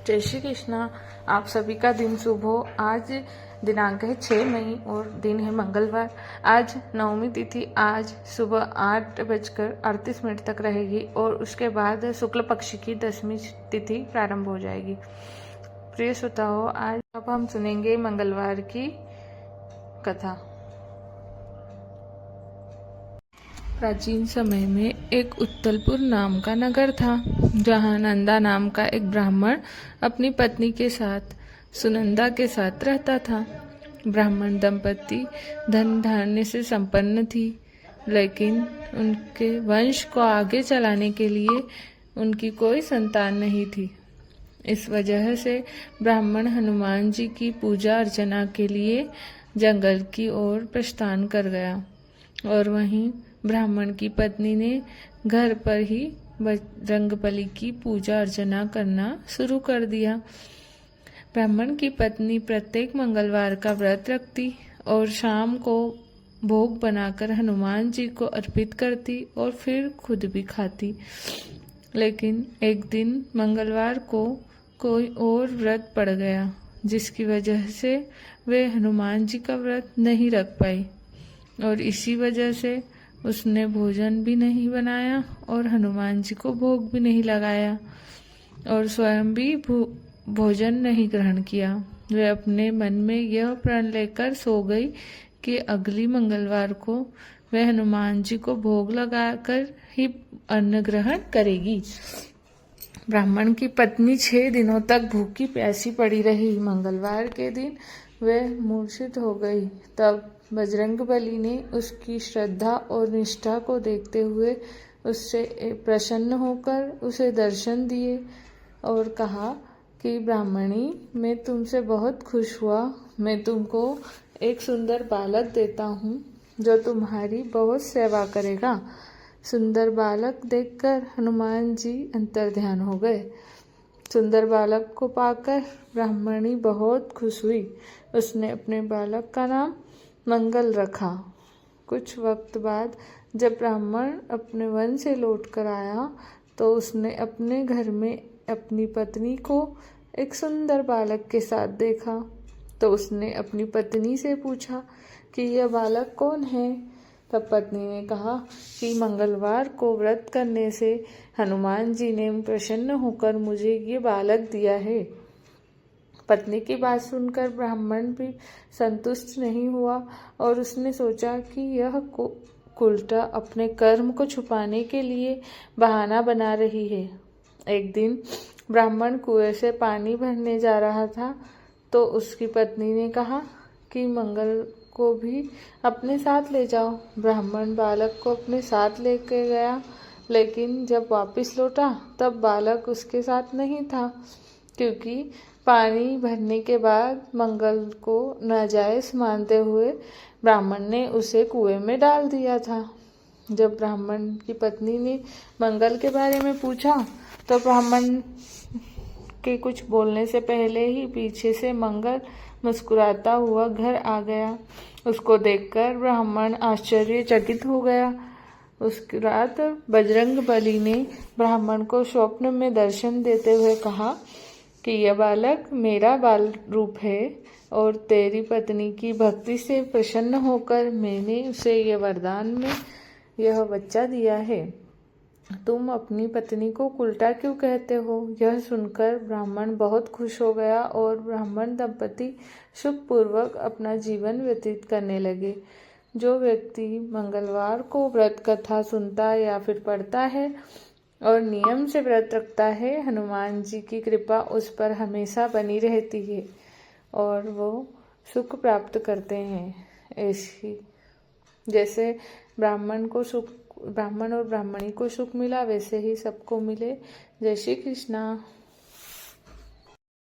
जय श्री कृष्णा। आप सभी का दिन शुभ हो। आज दिनांक है 6 मई और दिन है मंगलवार। आज नवमी तिथि आज सुबह 8:38 तक रहेगी और उसके बाद शुक्ल पक्ष की 10वीं तिथि प्रारंभ हो जाएगी। प्रिय श्रोताओं, आज अब हम सुनेंगे मंगलवार की कथा। प्राचीन समय में एक उत्तलपुर नाम का नगर था, जहाँ नंदा नाम का एक ब्राह्मण अपनी पत्नी के साथ सुनंदा के साथ रहता था। ब्राह्मण दंपति धन धान्य से संपन्न थी, लेकिन उनके वंश को आगे चलाने के लिए उनकी कोई संतान नहीं थी। इस वजह से ब्राह्मण हनुमान जी की पूजा अर्चना के लिए जंगल की ओर प्रस्थान कर गया और वहीं ब्राह्मण की पत्नी ने घर पर ही बजरंगबली की पूजा अर्चना करना शुरू कर दिया। ब्राह्मण की पत्नी प्रत्येक मंगलवार का व्रत रखती और शाम को भोग बनाकर हनुमान जी को अर्पित करती और फिर खुद भी खाती। लेकिन एक दिन मंगलवार को कोई और व्रत पड़ गया, जिसकी वजह से वे हनुमान जी का व्रत नहीं रख पाई और इसी वजह से उसने भोजन भी नहीं बनाया और हनुमान जी को भोग भी नहीं लगाया और स्वयं भी भोजन नहीं ग्रहण किया। वे अपने मन में यह प्रण लेकर सो गई कि अगली मंगलवार को वे हनुमान जी को भोग लगाकर ही अन्न ग्रहण करेगी। ब्राह्मण की पत्नी 6 दिनों तक भूखी प्यासी पड़ी रही। मंगलवार के दिन वे मूर्छित हो गई। तब बजरंगबली ने उसकी श्रद्धा और निष्ठा को देखते हुए उससे प्रसन्न होकर उसे दर्शन दिए और कहा कि ब्राह्मणी, मैं तुमसे बहुत खुश हुआ। मैं तुमको एक सुंदर बालक देता हूँ जो तुम्हारी बहुत सेवा करेगा। सुंदर बालक देखकर हनुमान जी अंतर्ध्यान हो गए। सुंदर बालक को पाकर ब्राह्मणी बहुत खुश हुई। उसने अपने बालक का नाम मंगल रखा। कुछ वक्त बाद जब ब्राह्मण अपने वन से लौटकर आया तो उसने अपने घर में अपनी पत्नी को एक सुंदर बालक के साथ देखा। तो उसने अपनी पत्नी से पूछा कि यह बालक कौन है। तब पत्नी ने कहा कि मंगलवार को व्रत करने से हनुमान जी ने प्रसन्न होकर मुझे ये बालक दिया है। पत्नी की बात सुनकर ब्राह्मण भी संतुष्ट नहीं हुआ और उसने सोचा कि यह उल्टा अपने कर्म को छुपाने के लिए बहाना बना रही है। एक दिन ब्राह्मण कुएं से पानी भरने जा रहा था तो उसकी पत्नी ने कहा कि मंगल को भी अपने साथ ले जाओ। ब्राह्मण बालक को अपने साथ लेकर गया, लेकिन जब वापस लौटा तब बालक उसके साथ नहीं था, क्योंकि पानी भरने के बाद मंगल को नाजायज मानते हुए ब्राह्मण ने उसे कुएं में डाल दिया था। जब ब्राह्मण की पत्नी ने मंगल के बारे में पूछा तो ब्राह्मण के कुछ बोलने से पहले ही पीछे से मंगल मुस्कुराता हुआ घर आ गया। उसको देखकर ब्राह्मण आश्चर्यचकित हो गया। उसकी रात बजरंगबली ने ब्राह्मण को स्वप्न में दर्शन देते हुए कहा कि यह बालक मेरा बाल रूप है और तेरी पत्नी की भक्ति से प्रसन्न होकर मैंने उसे यह वरदान में यह बच्चा दिया है। तुम अपनी पत्नी को उल्टा क्यों कहते हो। यह सुनकर ब्राह्मण बहुत खुश हो गया और ब्राह्मण दंपति सुखपूर्वक अपना जीवन व्यतीत करने लगे। जो व्यक्ति मंगलवार को व्रत कथा सुनता या फिर पढ़ता है और नियम से व्रत रखता है, हनुमान जी की कृपा उस पर हमेशा बनी रहती है और वो सुख प्राप्त करते हैं। ऐसी जैसे ब्राह्मण और ब्राह्मणी को सुख मिला, वैसे ही सबको मिले। जय श्री कृष्णा।